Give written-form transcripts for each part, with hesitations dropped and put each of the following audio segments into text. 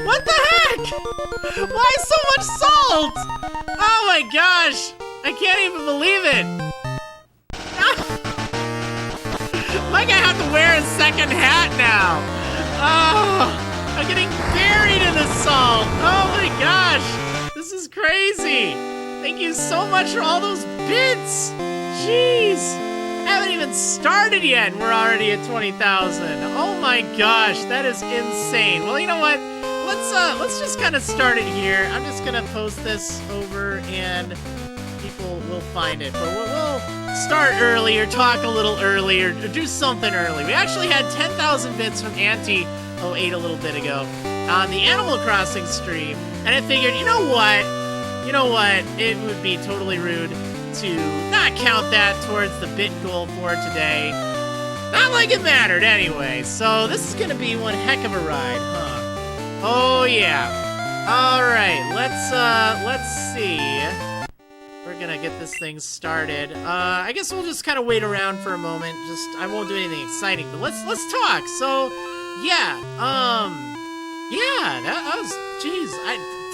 What the heck? Why so much salt? Oh my gosh. I can't even believe it. Like I have to wear a second hat now. Oh, I'm getting buried in the salt. Oh my gosh. This is crazy. Thank you so much for all those bits. Jeez. I haven't even started yet and we're already at 20,000. Oh my gosh, that is insane. Well, you know what? Let's just kind of start it here. I'm just gonna post this over and people will find it. But we'll start early or talk a little early or do something early. We actually had 10,000 bits from Auntie 08 a little bit ago on the Animal Crossing stream. And I figured, you know what? It would be totally rude to not count that towards the bit goal for today. Not like it mattered anyway. So this is gonna be one heck of a ride, huh? Oh yeah. All right, let's see. We're gonna get this thing started. I guess we'll just kind of wait around for a moment. I won't do anything exciting, but let's talk. So, yeah, that was, jeez,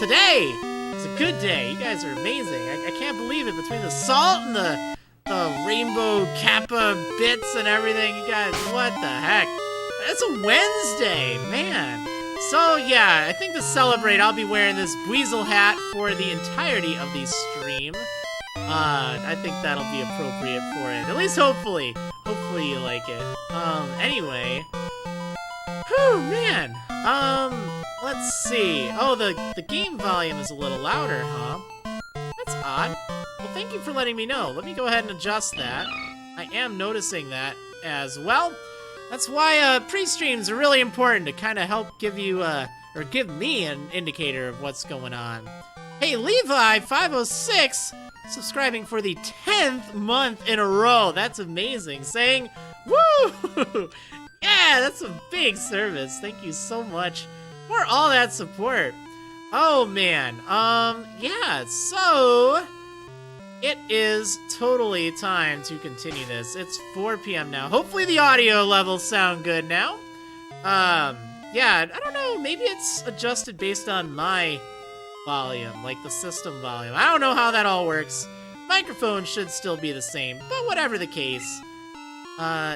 today is a good day. You guys are amazing. I can't believe it, between the salt and the rainbow Kappa bits and everything. You guys, what the heck? It's a Wednesday, man. So yeah, I think to celebrate, I'll be wearing this Weasel hat for the entirety of the stream. I think that'll be appropriate for it. At least hopefully. Hopefully you like it. Anyway. Whew, man. Let's see. Oh, the game volume is a little louder, huh? That's odd. Well, thank you for letting me know. Let me go ahead and adjust that. I am noticing that as well. That's why pre-streams are really important, to kind of help give you, or give me an indicator of what's going on. Hey, Levi506, subscribing for the 10th month in a row. That's amazing. Saying, woo! Yeah, that's a big service. Thank you so much for all that support. Oh, man. Yeah, so it is totally time to continue this. It's 4 p.m. now. Hopefully the audio levels sound good now. Yeah, I don't know. Maybe it's adjusted based on my volume, like the system volume. I don't know how that all works. Microphone should still be the same, but whatever the case.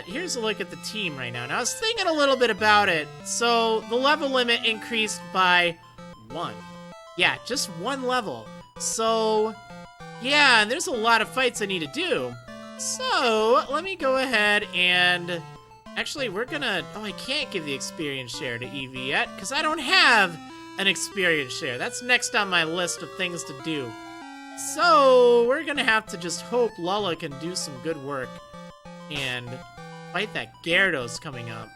Here's a look at the team right now. Now, I was thinking a little bit about it. So, the level limit increased by 1. Yeah, just 1 level. So, yeah, and there's a lot of fights I need to do. So, let me go ahead and... Actually, we're gonna... Oh, I can't give the experience share to Eevee yet, because I don't have an experience share. That's next on my list of things to do. So, we're gonna have to just hope Lala can do some good work and fight that Gyarados coming up.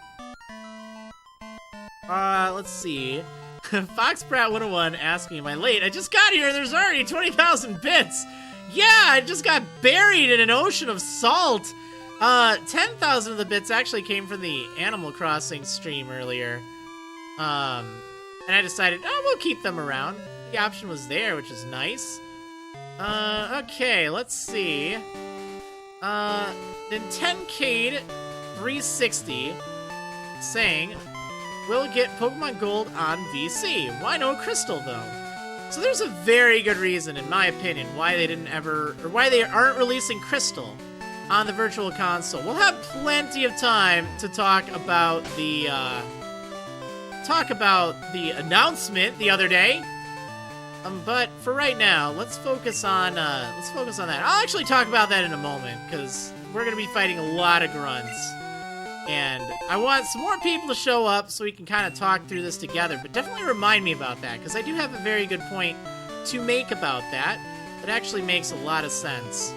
Let's see. Foxbrat101 asking, am I late? I just got here, there's already 20,000 bits! Yeah, I just got buried in an ocean of salt! 10,000 of the bits actually came from the Animal Crossing stream earlier. And I decided, oh, we'll keep them around. The option was there, which is nice. Okay, let's see. Nintencade 360 saying, we'll get Pokemon Gold on VC. Why no Crystal, though? So there's a very good reason, in my opinion, why they didn't ever, or why they aren't releasing Crystal on the Virtual Console. We'll have plenty of time to talk about the announcement the other day. But for right now, let's focus on that. I'll actually talk about that in a moment, because we're gonna be fighting a lot of grunts. And I want some more people to show up so we can kind of talk through this together, but definitely remind me about that, because I do have a very good point to make about that. It actually makes a lot of sense.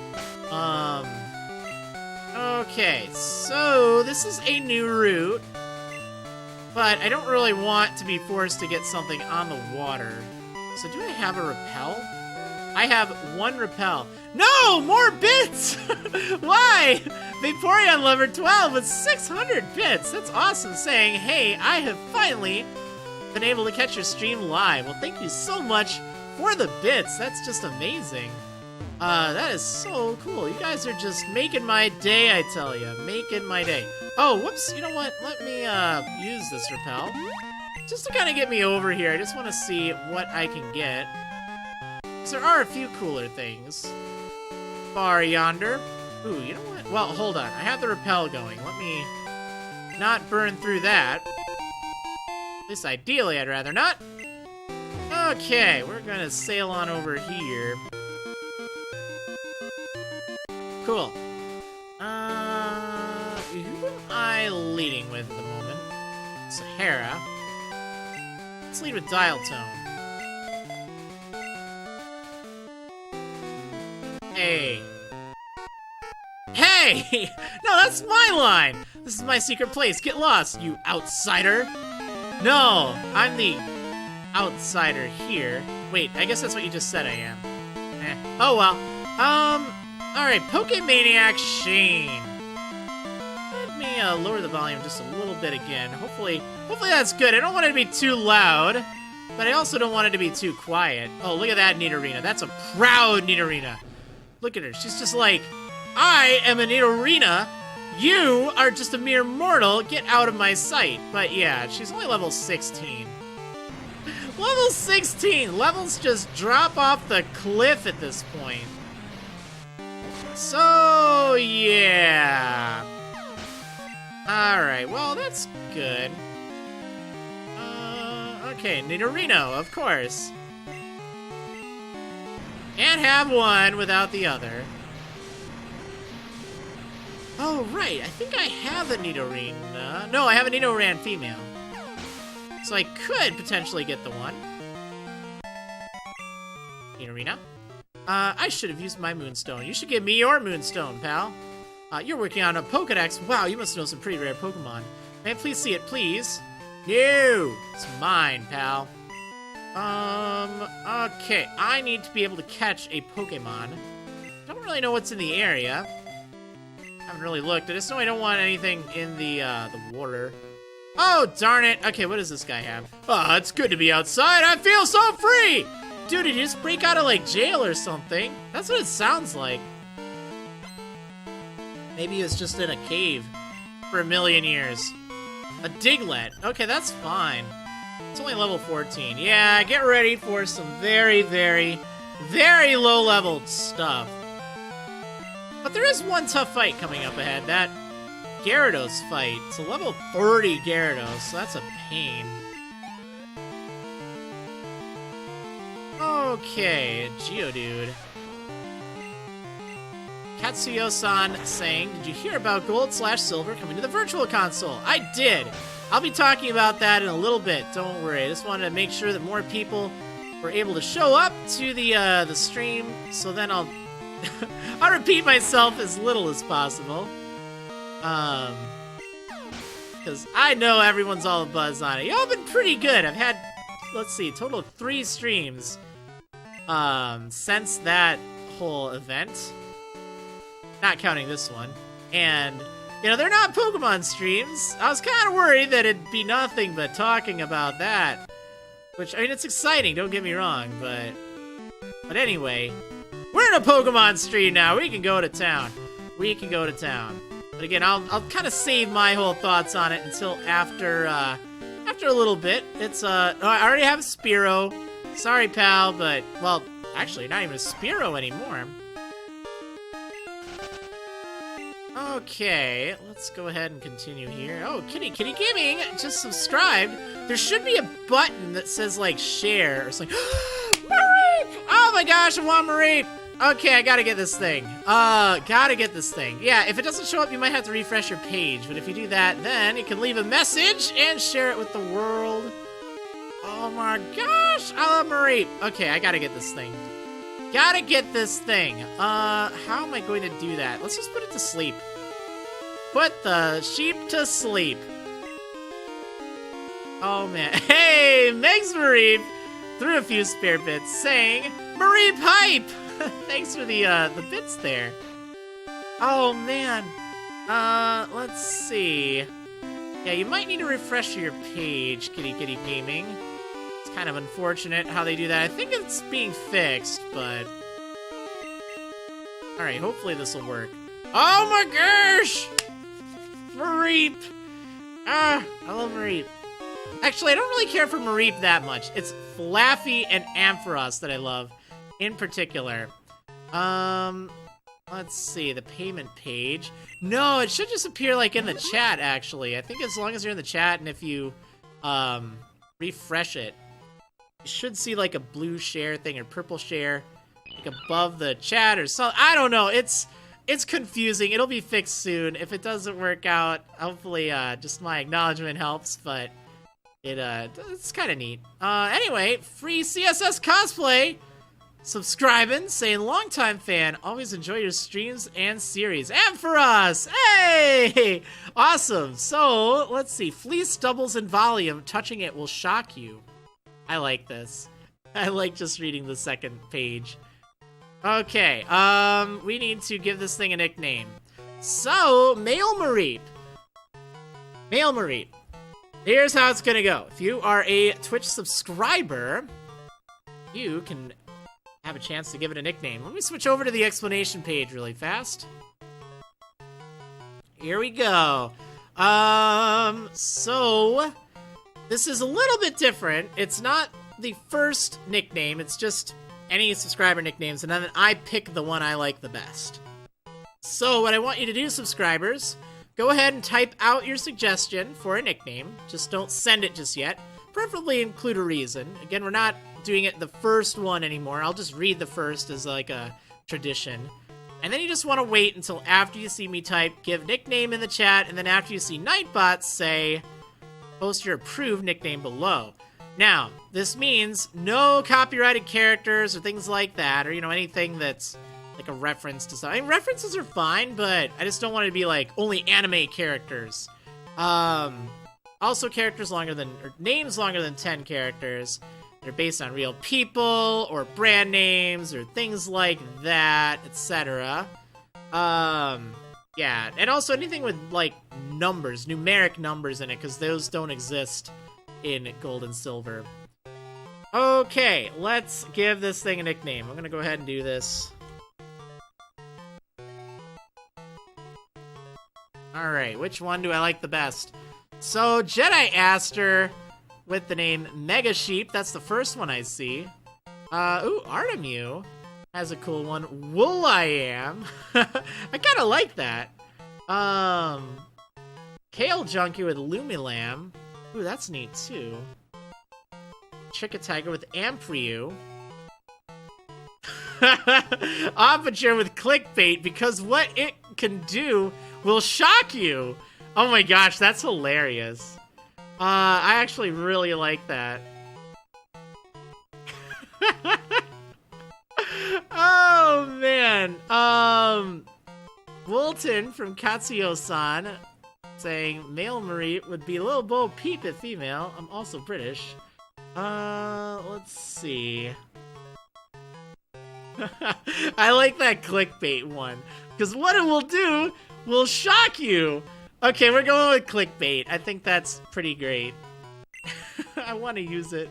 Okay, so this is a new route, but I don't really want to be forced to get something on the water. So do I have a repel? I have 1 repel. No! More bits! Why? Vaporeon level 12 with 600 bits. That's awesome, saying, hey, I have finally been able to catch your stream live. Well, thank you so much for the bits. That's just amazing. That is so cool. You guys are just making my day, I tell you. Making my day. Oh, whoops. You know what? Let me, use this repel. just to kind of get me over here. I just want to see what I can get. Because there are a few cooler things. Far yonder. Ooh, you know what? Well, hold on. I have the repel going. Let me not burn through that. At least ideally, I'd rather not. Okay, we're gonna sail on over here. Cool. Who am I leading with at the moment? Sahara. Let's lead with Dial Tone. Hey. Hey! No, that's my line! This is my secret place. Get lost, you outsider! No, I'm the outsider here. Wait, I guess that's what you just said I am. Oh well. Alright, Pokemaniac Shane. Let me lower the volume just a little bit again. Hopefully that's good. I don't want it to be too loud, but I also don't want it to be too quiet. Oh, look at that Nidorina. That's a proud Nidorina. Look at her. She's just like, I am a Nidorina. You are just a mere mortal. Get out of my sight. But yeah, she's only level 16. Level 16! Levels just drop off the cliff at this point. So, yeah. Alright, well, that's good. Okay, Nidorino, of course. Can't have one without the other. Oh, right, I think I have a Nidorina. No, I have a Nidoran female. So I could potentially get the one. Nidorina. I should have used my Moonstone. You should give me your Moonstone, pal. You're working on a Pokedex. Wow, you must know some pretty rare Pokemon. May I please see it, please? No! It's mine, pal. Okay. I need to be able to catch a Pokemon. Don't really know what's in the area. Haven't really looked. I just know I don't want anything in the water. Oh, darn it. Okay, what does this guy have? Oh, it's good to be outside. I feel so free! Dude, did you just break out of, like, jail or something? That's what it sounds like. Maybe he was just in a cave for 1,000,000 years. A Diglett. Okay, that's fine. It's only level 14. Yeah, get ready for some very, very, very low-level stuff. But there is one tough fight coming up ahead. That Gyarados fight. It's a level 30 Gyarados, so that's a pain. Okay, Geodude. Katsuyo-san saying, did you hear about Gold/Silver coming to the Virtual Console? I did! I'll be talking about that in a little bit, don't worry. I just wanted to make sure that more people were able to show up to the stream, so then I'll repeat myself as little as possible. Because I know everyone's all abuzz on it. Y'all been pretty good. I've had, let's see, a total of 3 streams since that whole event. Not counting this one. And, you know, they're not Pokemon streams. I was kind of worried that it'd be nothing but talking about that. Which, I mean, it's exciting, don't get me wrong, but anyway, we're in a Pokemon stream now. We can go to town. We can go to town. But again, I'll kind of save my whole thoughts on it until after a little bit. It's, I already have a Spearow. Sorry, pal, but, well, actually, not even a Spearow anymore. Okay, let's go ahead and continue here. Oh, Kitty Gaming just subscribed. There should be a button that says, like, share or something. Mareep! Oh my gosh, I want Mareep! Okay, I gotta get this thing. Gotta get this thing. Yeah, if it doesn't show up, you might have to refresh your page. But if you do that, then you can leave a message and share it with the world. Oh my gosh, I love Mareep. Okay, I gotta get this thing. Gotta get this thing. How am I going to do that? Let's just put it to sleep. Put the sheep to sleep. Oh man. Hey, Megs Mareep threw a few spare bits saying, Mareep hype! Thanks for the bits there. Oh man. Let's see. Yeah, you might need to refresh your page, Kitty Gaming. It's kind of unfortunate how they do that. I think it's being fixed, but... Alright, hopefully this will work. Oh my gosh! Mareep! Ah, I love Mareep. Actually, I don't really care for Mareep that much. It's Flaffy and Ampharos that I love in particular. Let's see, the payment page. No, it should just appear like in the chat, actually. I think as long as you're in the chat and if you refresh it, you should see like a blue share thing or purple share like above the chat or something. I don't know. It's confusing. It'll be fixed soon. If it doesn't work out, hopefully just my acknowledgement helps, but it's kind of neat. Anyway, free CSS cosplay. Subscribing, saying longtime fan, always enjoy your streams and series. And for us, hey! Awesome. So, let's see. Fleece doubles in volume. Touching it will shock you. I like this. I like just reading the second page. Okay, we need to give this thing a nickname. So, Male Mareep. Male Mareep. Here's how it's gonna go. If you are a Twitch subscriber, you can have a chance to give it a nickname. Let me switch over to the explanation page really fast. Here we go. So this is a little bit different. It's not the first nickname. It's just any subscriber nicknames, and then I pick the one I like the best. So what I want you to do, subscribers, go ahead and type out your suggestion for a nickname. Just don't send it just yet. Preferably include a reason. Again, we're not doing it the first one anymore. I'll just read the first as like a tradition. And then you just want to wait until after you see me type, give nickname in the chat, and then after you see Nightbot, say, post your approved nickname below. Now, this means no copyrighted characters or things like that, or, you know, anything that's like a reference to something. I mean, references are fine, but I just don't want it to be like only anime characters. Also characters longer than, or names longer than 10 characters. They're based on real people, or brand names, or things like that, etc. Yeah, and also anything with, like, numbers, numeric numbers in it, because those don't exist in Gold and Silver. Okay, let's give this thing a nickname. I'm gonna go ahead and do this. Alright, which one do I like the best? So, Jediaster with the name Mega Sheep, that's the first one I see. Ooh, Artemu has a cool one. Wool I Am. I kinda like that. Kale Junkie with Lumilam. Ooh, that's neat too. Chicka Tiger with Ampriu. Aperture with Clickbait, because what it can do will shock you. Oh my gosh, that's hilarious. I actually really like that. Oh, man. Woolton from Katsuyo-san saying, Male Marie would be a little Bo Peep if female. I'm also British. Let's see. I like that clickbait one. Because what it will do will shock you. Okay, we're going with clickbait. I think that's pretty great. I want to use it.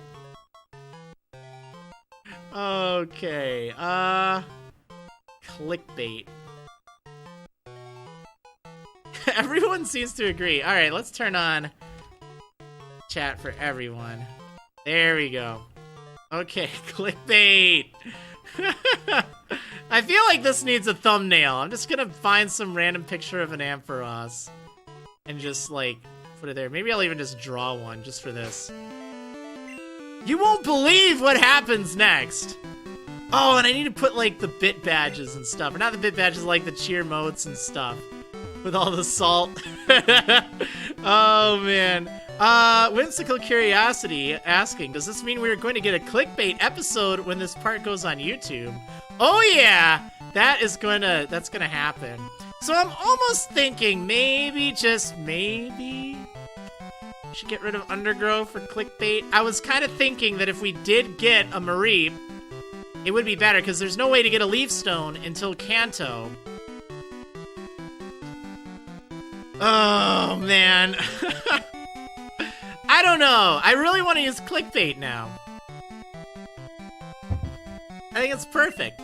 Okay, clickbait. Everyone seems to agree. Alright, let's turn on chat for everyone. There we go. Okay, clickbait. I feel like this needs a thumbnail. I'm just gonna find some random picture of an Ampharos and just, like, put it there. Maybe I'll even just draw one just for this. You won't believe what happens next! Oh, and I need to put, like, the bit badges and stuff. Or not the bit badges, like the cheer motes and stuff. With all the salt. Oh, man. Whimsical Curiosity asking, does this mean we're going to get a clickbait episode when this part goes on YouTube? Oh, yeah! That's gonna happen. So I'm almost thinking maybe, just maybe, we should get rid of Undergrowth for clickbait. I was kind of thinking that if we did get a Mareep, it would be better, because there's no way to get a Leaf Stone until Kanto. Oh, man. I don't know. I really want to use clickbait now. I think it's perfect.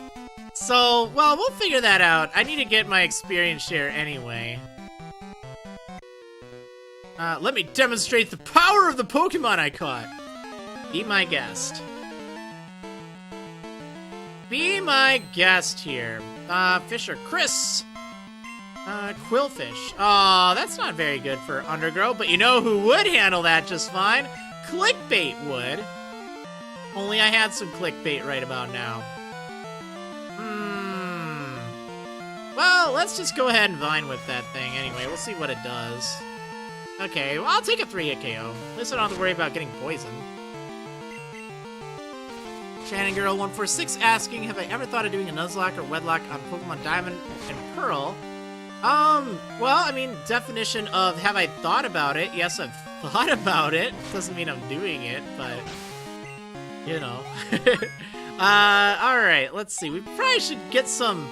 So, well, we'll figure that out. I need to get my experience share anyway. Let me demonstrate the power of the Pokemon I caught. Be my guest. Be my guest here. Fisher Chris. Quillfish. Oh, that's not very good for Undergrow, but you know who would handle that just fine? Clickbait would. Only I had some clickbait right about now. Well, let's just go ahead and vine whip that thing anyway. We'll see what it does. Okay, well, I'll take a 3-hit KO. At least I don't have to worry about getting poisoned. Shannon Girl 146 asking, have I ever thought of doing a Nuzlocke or Wedlock on Pokemon Diamond and Pearl? Well, I mean, definition of have I thought about it? Yes, I've thought about it. Doesn't mean I'm doing it, but, you know. Alright, let's see. We probably should get some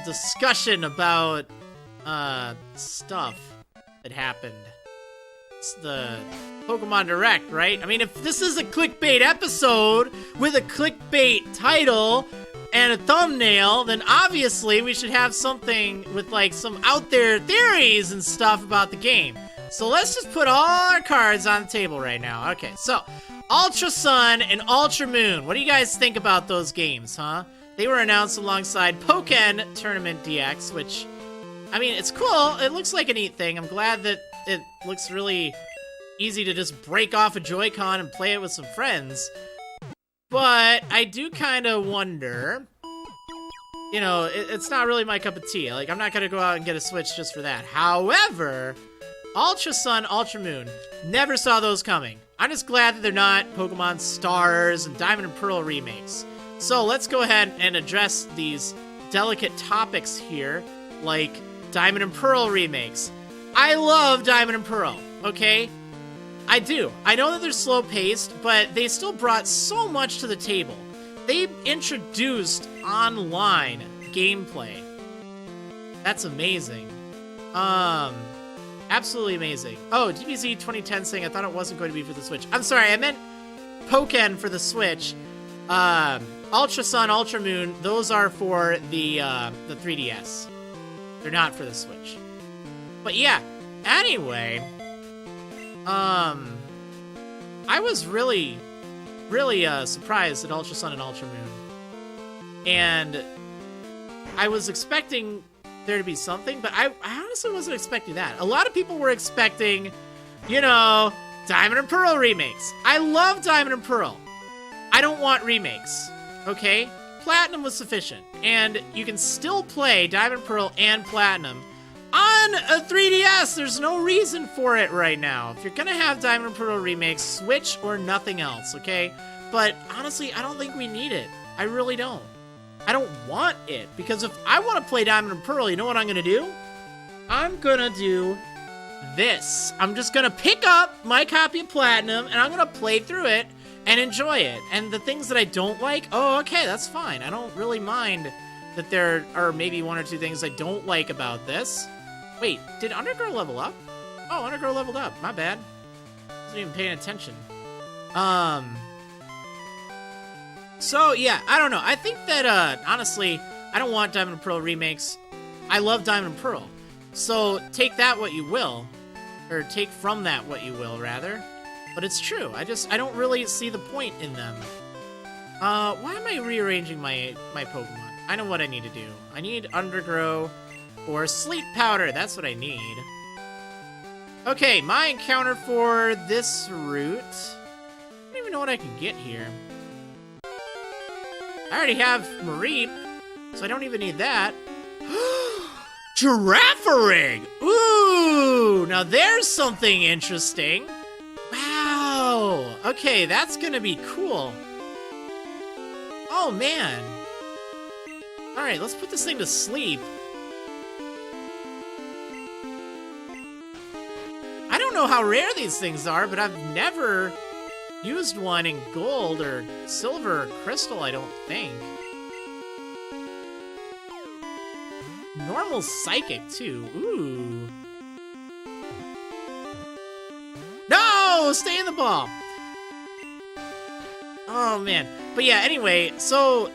discussion about, stuff that happened. It's the Pokemon Direct, right? I mean, if this is a clickbait episode with a clickbait title and a thumbnail, then obviously we should have something with, like, some out there theories and stuff about the game. So let's just put all our cards on the table right now. Okay, so Ultra Sun and Ultra Moon. What do you guys think about those games, huh? They were announced alongside Pokken Tournament DX, which, I mean, it's cool. It looks like a neat thing. I'm glad that it looks really easy to just break off a Joy-Con and play it with some friends. But I do kind of wonder, you know, it's not really my cup of tea. Like, I'm not going to go out and get a Switch just for that. However, Ultra Sun, Ultra Moon, never saw those coming. I'm just glad that they're not Pokemon Stars and Diamond and Pearl remakes. So let's go ahead and address these delicate topics here, like Diamond and Pearl remakes. I love Diamond and Pearl, okay? I do. I know that they're slow-paced, but they still brought so much to the table. They introduced online gameplay. That's amazing. Absolutely amazing. Oh, DBZ 2010 saying I thought it wasn't going to be for the Switch. I'm sorry, I meant Pokken for the Switch. Ultra Sun, Ultra Moon, those are for the 3DS. They're not for the Switch. But yeah, anyway, I was really surprised at Ultra Sun and Ultra Moon. And I was expecting there to be something, but I honestly wasn't expecting that. A lot of people were expecting, you know, Diamond and Pearl remakes. I love Diamond and Pearl. I don't want remakes, okay? Platinum was sufficient, and you can still play Diamond, Pearl, and Platinum on a 3DS. There's no reason for it right now. If you're gonna have Diamond and Pearl remakes, Switch or nothing else, okay? But honestly, I don't think we need it. I really don't. I don't want it, because if I want to play Diamond and Pearl, you know what I'm gonna do? I'm gonna do this. I'm just gonna pick up my copy of Platinum, and I'm gonna play through it and enjoy it. And the things that I don't like, oh, okay, that's fine. I don't really mind that there are maybe one or two things I don't like about this. Wait, did Undergrow level up? Oh, Undergrow leveled up. My bad. Wasn't even paying attention. So, yeah, I don't know. I think that, honestly, I don't want Diamond and Pearl remakes. I love Diamond and Pearl. So, take that what you will. Or take from that what you will, rather. But it's true. I don't really see the point in them. Why am I rearranging my Pokemon? I know what I need to do. I need Undergrow or Sleep Powder. That's what I need. Okay, my encounter for this route. I don't even know what I can get here. I already have Mareep, so I don't even need that. Girafarig! Ooh! Now there's something interesting. Wow! Okay, that's gonna be cool. Oh, man. Alright, let's put this thing to sleep. I don't know how rare these things are, but I've never used one in gold or silver or crystal, I don't think. Normal psychic, too. Ooh. No! Stay in the ball! Oh, man. But yeah, anyway, so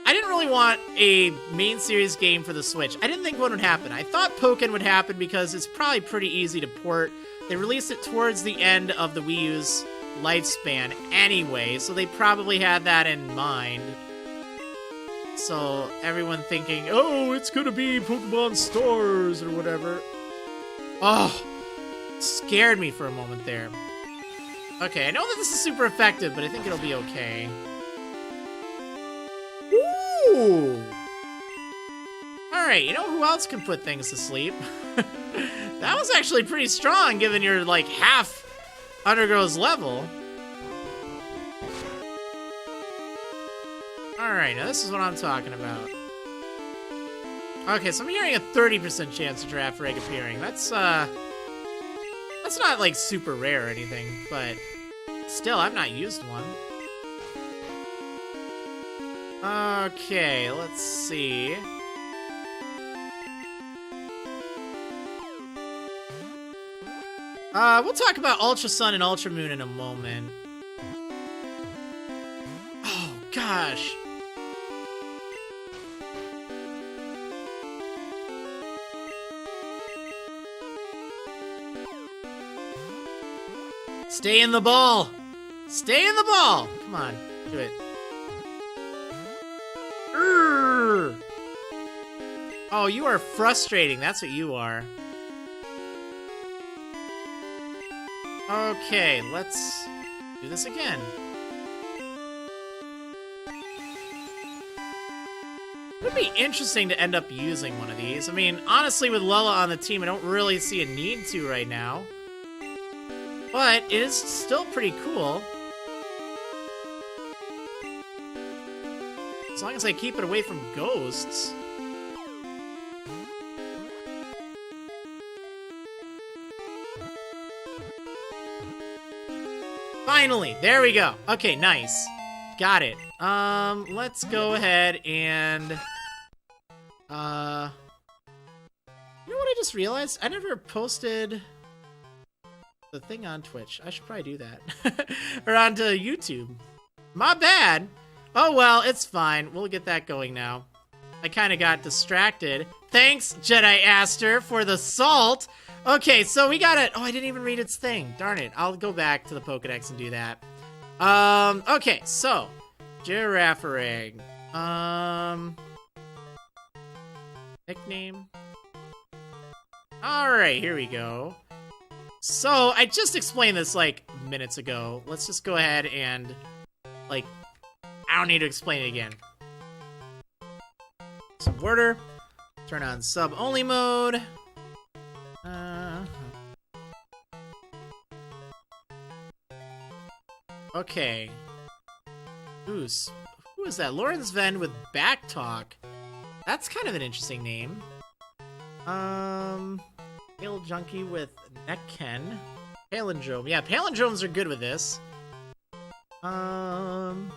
I didn't really want a main series game for the Switch. I didn't think one would happen. I thought Pokken would happen because it's probably pretty easy to port. They released it towards the end of the Wii U's lifespan anyway, so they probably had that in mind. So everyone thinking, oh, it's gonna be Pokemon Stars or whatever. Oh, scared me for a moment there. Okay, I know that this is super effective, but I think it'll be okay. Ooh! Alright, you know who else can put things to sleep? That was actually pretty strong, given you're, like, half Undergrow's level. Alright, now this is what I'm talking about. Okay, so I'm hearing a 30% chance of Girafarig appearing. That's not, like, super rare or anything, but still, I've not used one. Okay, let's see. We'll talk about Ultra Sun and Ultra Moon in a moment. Oh, gosh. Stay in the ball! Stay in the ball! Come on, do it. Urgh. Oh, you are frustrating. That's what you are. Okay, let's do this again. It would be interesting to end up using one of these. I mean, honestly, with Lella on the team, I don't really see a need to right now. But it is still pretty cool. As long as I keep it away from ghosts. Finally! There we go. Okay, nice. Got it. Let's go ahead and... You know what I just realized? I never posted the thing on Twitch. I should probably do that. Or onto YouTube. My bad! Oh well, it's fine. We'll get that going now. I kind of got distracted. Thanks, Jediaster, for the salt! Okay, so we got it. Oh, I didn't even read its thing. Darn it. I'll go back to the Pokedex and do that. Okay, so. Girafarig. Nickname. Alright, here we go. So, I just explained this, like, minutes ago. Let's just go ahead and, like, I don't need to explain it again. Subverter. Turn on sub-only mode. Okay. Who is that? Lawrence Venn with back talk. That's kind of an interesting name. Pale Junkie with neck Ken. Palindrome. Yeah, palindromes are good with this. Comet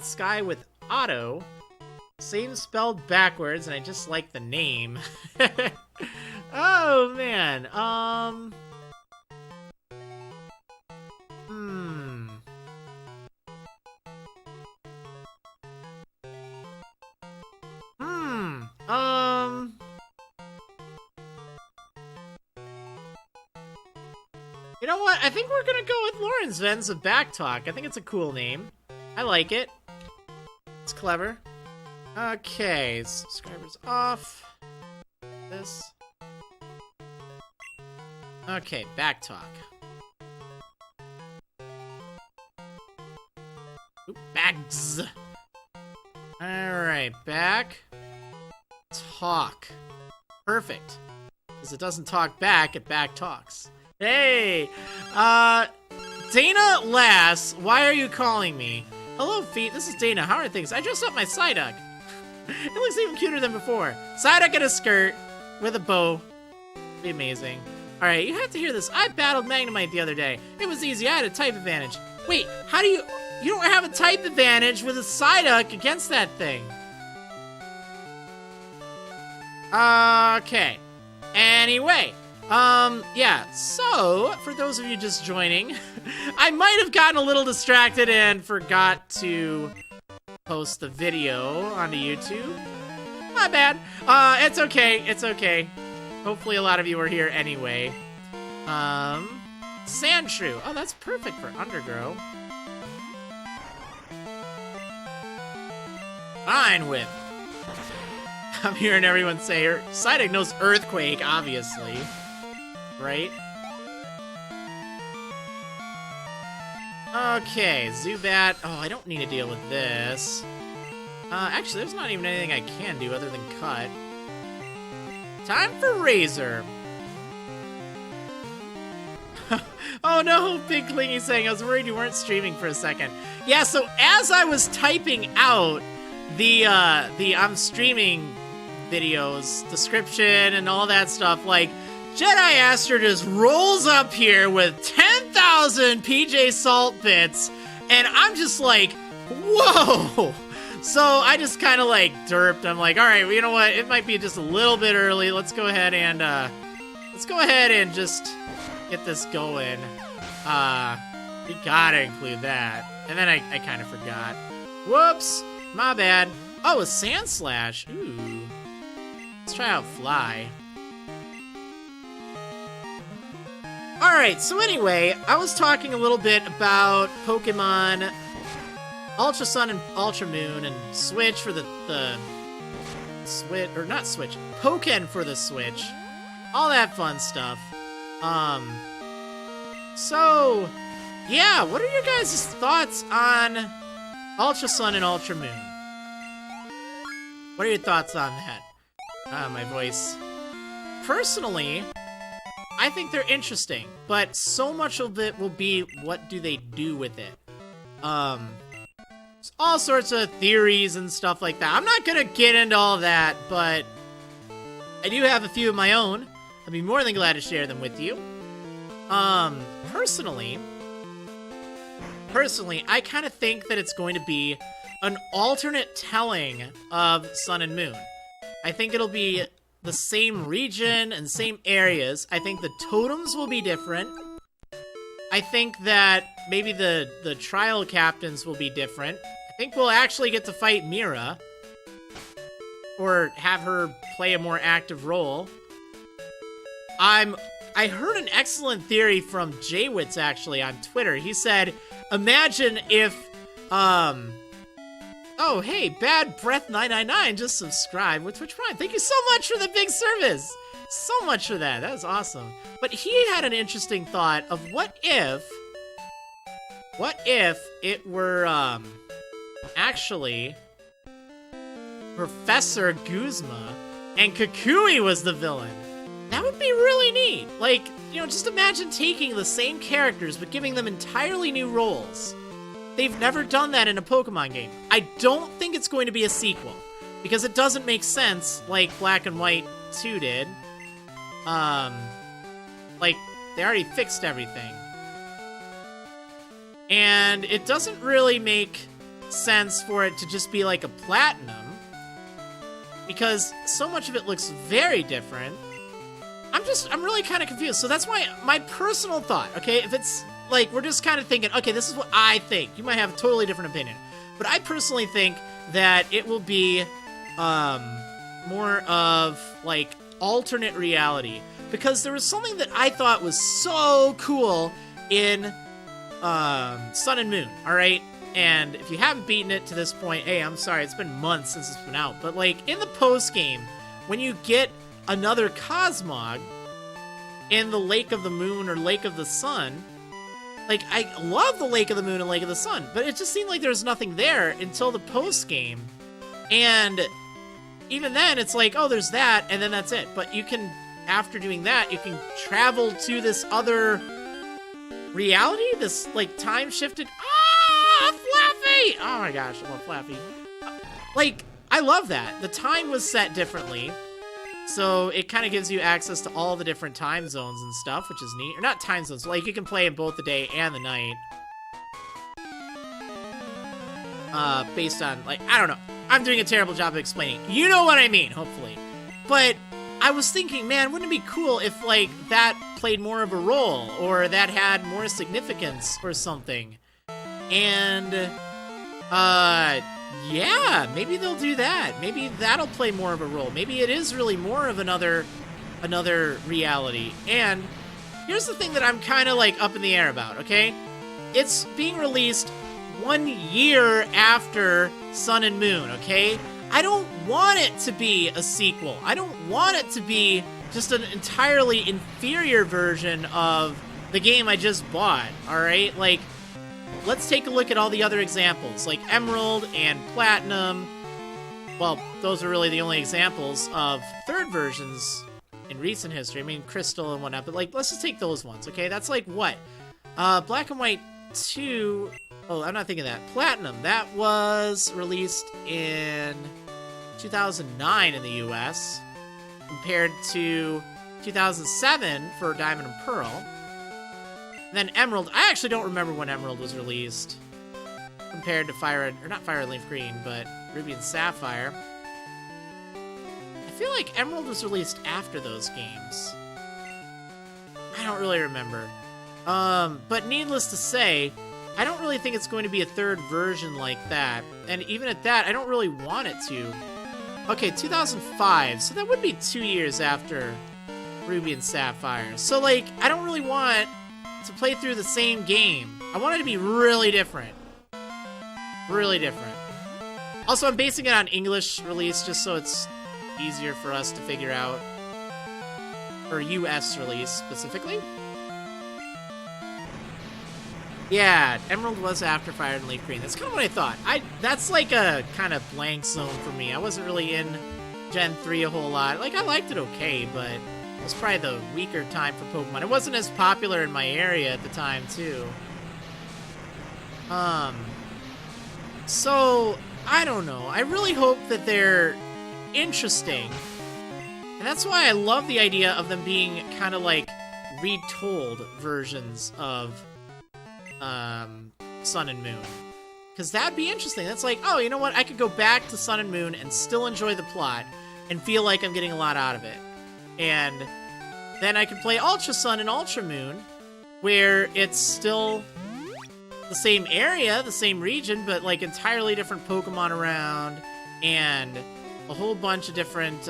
Sky with Otto. Same spelled backwards, and I just like the name. Oh, man. You know what? I think we're gonna go with Lawrence Venn's of Back Talk. I think it's a cool name. I like it. It's clever. Okay, subscribers off. This. Okay, Back Talk. Oop, bags. Alright, Back Talk. Perfect. Because it doesn't talk back, it back talks. Hey! Dana Lass, why are you calling me? Hello, Feet, this is Dana. How are things? I dressed up my Psyduck. It looks even cuter than before. Psyduck in a skirt with a bow. Be amazing. Alright, you have to hear this. I battled Magnemite the other day. It was easy. I had a type advantage. Wait, how do you... You don't have a type advantage with a Psyduck against that thing. Okay. Anyway, Yeah, so, for those of you just joining, I might have gotten a little distracted and forgot to post the video onto YouTube. My bad. It's okay, it's okay. Hopefully a lot of you are here anyway. Sandshrew. Oh, that's perfect for Undergrow. Fine Whip. I'm hearing everyone say, Psyduck knows Earthquake, obviously. Right? Okay, Zubat. Oh, I don't need to deal with this. Actually, there's not even anything I can do other than cut. Time for Razor. Oh no, Big Clingy saying, I was worried you weren't streaming for a second. Yeah, so as I was typing out the I'm streaming videos, description, and all that stuff, like, Jediaster just rolls up here with 10,000 PJSALT bits, and I'm just like, whoa! So I just kind of like derped. I'm like, all right, well, you know what? It might be just a little bit early. Let's go ahead and just get this going. We gotta include that. And then I kind of forgot. Whoops, my bad. Oh, a Sand Slash. Ooh. Let's try out Fly. Alright, so anyway, I was talking a little bit about Pokemon Ultra Sun and Ultra Moon and Switch for the Switch, or not Switch, Pokken for the Switch. All that fun stuff. So, yeah, what are your guys' thoughts on Ultra Sun and Ultra Moon? What are your thoughts on that? My voice. Personally, I think they're interesting, but so much of it will be what do they do with it. All sorts of theories and stuff like that. I'm not gonna get into all that, but I do have a few of my own. I'd be more than glad to share them with you. Personally, I kind of think that it's going to be an alternate telling of Sun and Moon. I think it'll be the same region and same areas. I think the totems will be different. I think that maybe the trial captains will be different. I think we'll actually get to fight Mira. Or have her play a more active role. I heard an excellent theory from Jaywitz actually on Twitter. He said, imagine if, oh, hey, Bad Breath 999 just subscribed with Twitch Prime. Thank you so much for the big service. So much for that. That was awesome. But he had an interesting thought of what if it were, actually Professor Guzma and Kukui was the villain. That would be really neat. Like, you know, just imagine taking the same characters but giving them entirely new roles. They've never done that in a Pokemon game. I don't think it's going to be a sequel, because it doesn't make sense like Black and White 2 did. Like, they already fixed everything. And it doesn't really make sense for it to just be like a Platinum, because so much of it looks very different. I'm really kind of confused. So that's why my personal thought, okay, if it's like, we're just kind of thinking, okay, this is what I think. You might have a totally different opinion. But I personally think that it will be more of, like, alternate reality. Because there was something that I thought was so cool in Sun and Moon, alright? And if you haven't beaten it to this point, hey, I'm sorry, it's been months since it's been out. But, like, in the post-game, when you get another Cosmog in the Lake of the Moon or Lake of the Sun, like, I love the Lake of the Moon and Lake of the Sun, but it just seemed like there was nothing there until the post-game. And even then, it's like, oh, there's that, and then that's it. But you can, after doing that, you can travel to this other reality, this, like, time-shifted... Ah, Flaffy! Oh my gosh, I love Flaffy. Like, I love that. The time was set differently, so it kind of gives you access to all the different time zones and stuff, which is neat. Or not time zones, like, you can play in both the day and the night. Based on, like, I don't know. I'm doing a terrible job of explaining. You know what I mean, hopefully. But I was thinking, man, wouldn't it be cool if, like, that played more of a role, or that had more significance or something? And, yeah, maybe they'll do that. Maybe that'll play more of a role. Maybe it is really more of another reality. And here's the thing that I'm kind of, like, up in the air about, okay? It's being released 1 year after Sun and Moon, okay? I don't want it to be a sequel. I don't want it to be just an entirely inferior version of the game I just bought, alright? Like, let's take a look at all the other examples, like Emerald and Platinum. Well, those are really the only examples of third versions in recent history. I mean, Crystal and whatnot, but, like, let's just take those ones, okay? That's like, what? Black and White 2... Oh, I'm not thinking that. Platinum, that was released in 2009 in the US, compared to 2007 for Diamond and Pearl. And then Emerald, I actually don't remember when Emerald was released, compared to not Fire and Leaf Green, but Ruby and Sapphire. I feel like Emerald was released after those games. I don't really remember. But needless to say, I don't really think it's going to be a third version like that. And even at that, I don't really want it to. Okay, 2005. So that would be 2 years after Ruby and Sapphire. So, like, I don't really want to play through the same game. I want it to be really different. Really different. Also, I'm basing it on English release just so it's easier for us to figure out. Or US release, specifically. Yeah, Emerald was after Fire and Leaf Green. That's kind of what I thought. That's like a kind of blank zone for me. I wasn't really in Gen 3 a whole lot. Like, I liked it okay, but it was probably the weaker time for Pokemon. It wasn't as popular in my area at the time, too. So, I don't know. I really hope that they're interesting. And that's why I love the idea of them being kind of like retold versions of Sun and Moon. Because that'd be interesting. That's like, oh, you know what? I could go back to Sun and Moon and still enjoy the plot and feel like I'm getting a lot out of it. And then I could play Ultra Sun and Ultra Moon, where it's still the same area, the same region, but like entirely different Pokemon around, and a whole bunch of different,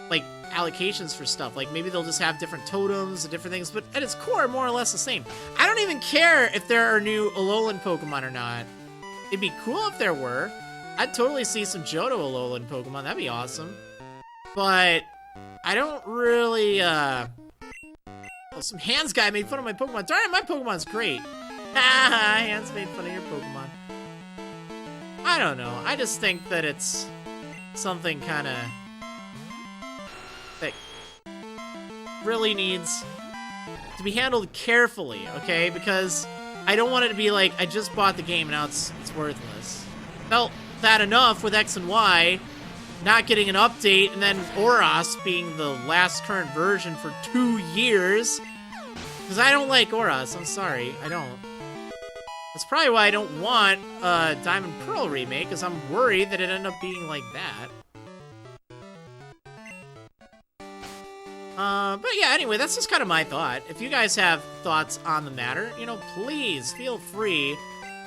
like, allocations for stuff. Like, maybe they'll just have different totems and different things, but at its core, more or less the same. I don't even care if there are new Alolan Pokemon or not. It'd be cool if there were. I'd totally see some Johto Alolan Pokemon. That'd be awesome. But I don't really, Oh, some Hands guy made fun of my Pokemon. Darn it, my Pokemon's great. Haha, Hands made fun of your Pokemon. I don't know. I just think that it's something kind of that really needs to be handled carefully, okay? Because I don't want it to be like, I just bought the game and now it's worthless. Felt that enough with X and Y not getting an update, and then Oros being the last current version for 2 years. Because I don't like Oros, I'm sorry, I don't. That's probably why I don't want a Diamond Pearl remake, because I'm worried that it ended up being like that. But yeah, anyway, that's just kind of my thought. If you guys have thoughts on the matter, you know, please feel free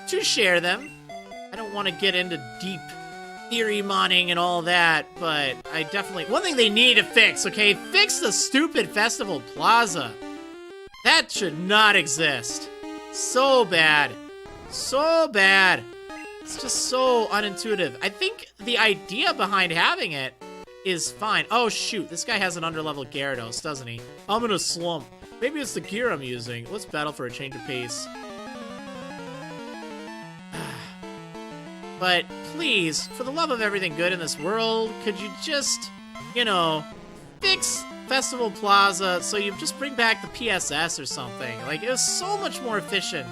to share them. I don't want to get into deep theory modding and all that, but I definitely... One thing they need to fix, okay? Fix the stupid Festival Plaza. That should not exist. So bad. So bad. It's just so unintuitive. I think the idea behind having it is fine. Oh, shoot. This guy has an underleveled Gyarados, doesn't he? I'm in a slump. Maybe it's the gear I'm using. Let's battle for a change of pace. But please, for the love of everything good in this world, could you just, you know, fix Festival Plaza so you just bring back the PSS or something? Like, it was so much more efficient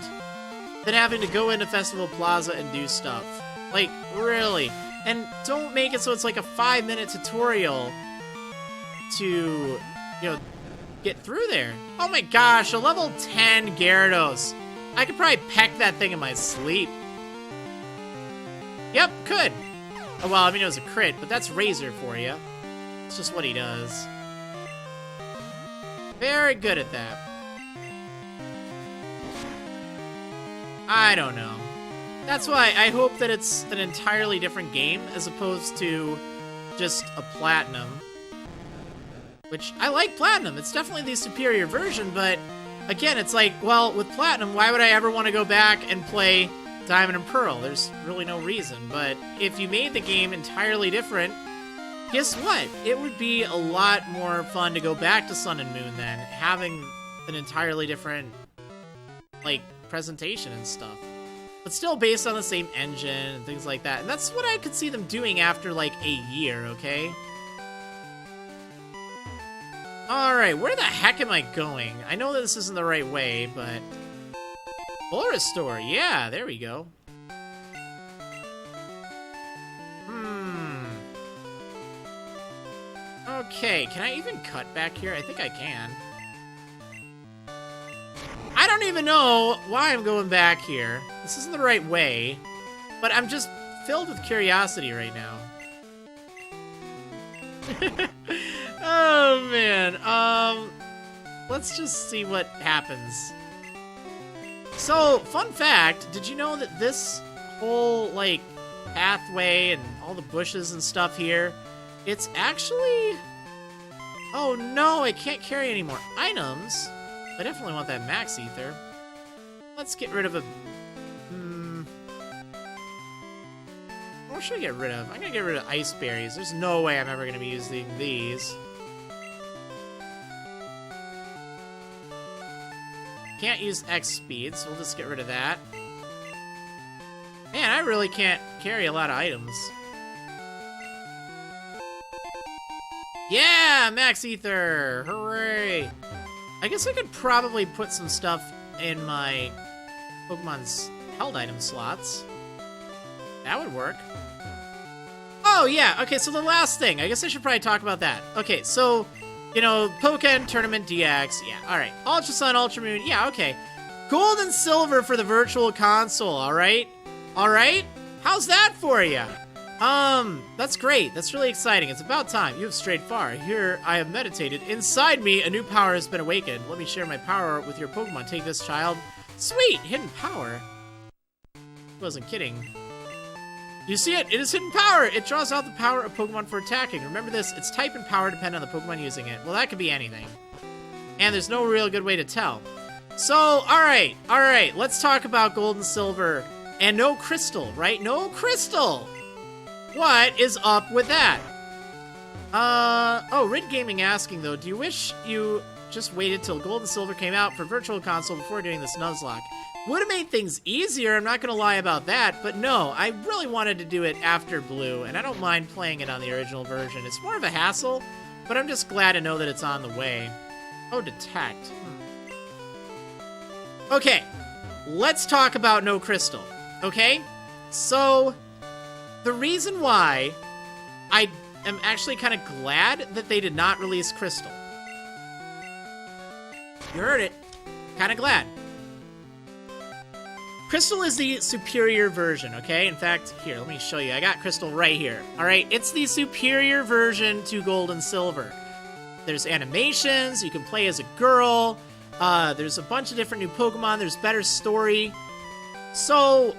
than having to go into Festival Plaza and do stuff. Like, really. And don't make it so it's like a 5-minute tutorial to, you know, get through there. Oh my gosh, a level 10 Gyarados. I could probably peck that thing in my sleep. Yep, could. Oh, well, I mean, it was a crit, but that's Razor for you. It's just what he does. Very good at that. I don't know. That's why I hope that it's an entirely different game as opposed to just a Platinum. Which, I like Platinum. It's definitely the superior version, but again, it's like, well, with Platinum, why would I ever want to go back and play Diamond and Pearl? There's really no reason. But if you made the game entirely different, guess what? It would be a lot more fun to go back to Sun and Moon then, having an entirely different, like, presentation and stuff. But still based on the same engine and things like that. And that's what I could see them doing after, like, a year, okay? Alright, where the heck am I going? I know that this isn't the right way, but... Forest Store, yeah, there we go. Okay, can I even cut back here? I think I can. I don't even know why I'm going back here. This isn't the right way, but I'm just filled with curiosity right now. Oh, man. Let's just see what happens. So, fun fact, did you know that this whole, like, pathway and all the bushes and stuff here, it's actually... Oh, no, I can't carry any more items. I definitely want that max ether. Let's get rid of a... What should I get rid of? I'm gonna get rid of ice berries. There's no way I'm ever gonna be using these. Can't use X speed, so we'll just get rid of that. Man, I really can't carry a lot of items. Yeah, max ether! Hooray! I guess I could probably put some stuff in my Pokemon's held item slots. That would work. Oh, yeah. Okay, so the last thing. I guess I should probably talk about that. Okay, so, you know, Pokken Tournament DX. Yeah, all right. Ultra Sun, Ultra Moon. Yeah, okay. Gold and Silver for the Virtual Console, all right? All right? How's that for you? That's great. That's really exciting. It's about time. You have strayed far. Here I have meditated. Inside me, a new power has been awakened. Let me share my power with your Pokemon. Take this, child. Sweet! Hidden power. Wasn't kidding. You see it? It is hidden power! It draws out the power of Pokemon for attacking. Remember this, its type and power depend on the Pokemon using it. Well, that could be anything. And there's no real good way to tell. So, alright, let's talk about Gold and Silver. And no Crystal, right? No Crystal! What is up with that? Oh, Rid Gaming asking, though, do you wish you just waited till Gold and Silver came out for Virtual Console before doing this Nuzlocke? Would have made things easier, I'm not gonna lie about that, but no, I really wanted to do it after Blue, and I don't mind playing it on the original version. It's more of a hassle, but I'm just glad to know that it's on the way. Oh, detect. Okay, let's talk about no Crystal, okay? So, the reason why I am actually kind of glad that they did not release Crystal. You heard it. Kind of glad. Crystal is the superior version, okay? In fact, here, let me show you. I got Crystal right here, all right? It's the superior version to Gold and Silver. There's animations, you can play as a girl, there's a bunch of different new Pokemon, there's better story. So,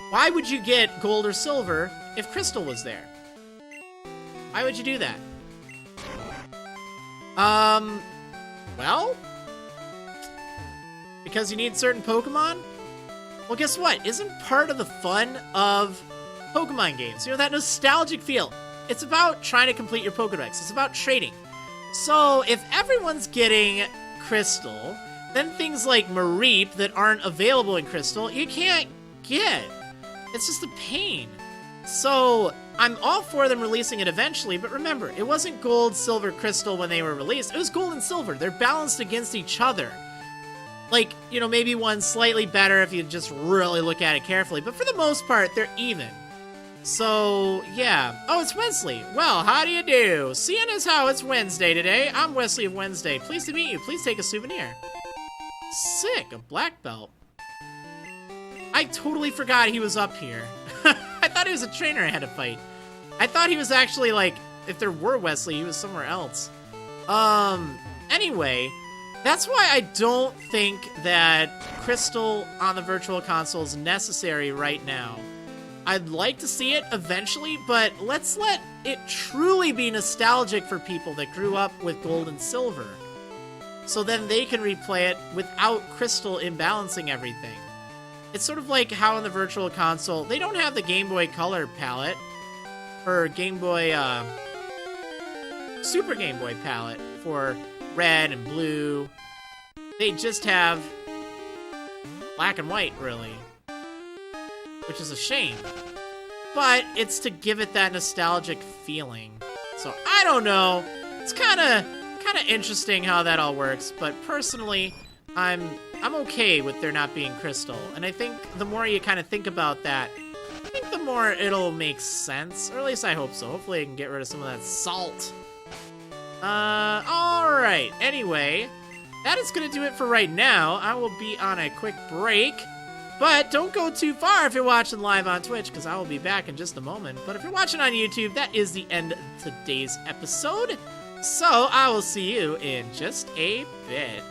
why would you get Gold or Silver if Crystal was there? Why would you do that? Well? Because you need certain Pokemon? Well, guess what? Isn't part of the fun of Pokemon games, you know, that nostalgic feel? It's about trying to complete your Pokedex. It's about trading. So, if everyone's getting Crystal, then things like Mareep that aren't available in Crystal, you can't get. It's just a pain. So, I'm all for them releasing it eventually, but remember, it wasn't Gold, Silver, Crystal when they were released. It was Gold and Silver. They're balanced against each other. Like, you know, maybe one's slightly better if you just really look at it carefully, but for the most part, they're even. So, yeah. Oh, it's Wesley. Well, how do you do? Seeing as how it's Wednesday today, I'm Wesley of Wednesday. Pleased to meet you. Please take a souvenir. Sick, a black belt. I totally forgot he was up here. I thought he was a trainer I had to fight. I thought he was actually, like, if there were Wesley, he was somewhere else. Anyway, that's why I don't think that Crystal on the Virtual Console is necessary right now. I'd like to see it eventually, but let's let it truly be nostalgic for people that grew up with Gold and Silver. So then they can replay it without Crystal imbalancing everything. It's sort of like how in the Virtual Console, they don't have the Game Boy Color palette, or Game Boy, Super Game Boy palette for red and blue. They just have black and white, really. Which is a shame. But it's to give it that nostalgic feeling. So, I don't know. It's kind of interesting how that all works, but personally, I'm okay with there not being Crystal. And I think the more you kind of think about that, I think the more it'll make sense. Or at least I hope so. Hopefully I can get rid of some of that salt. Alright. Anyway, that is going to do it for right now. I will be on a quick break. But don't go too far if you're watching live on Twitch, because I will be back in just a moment. But if you're watching on YouTube, that is the end of today's episode. So I will see you in just a bit.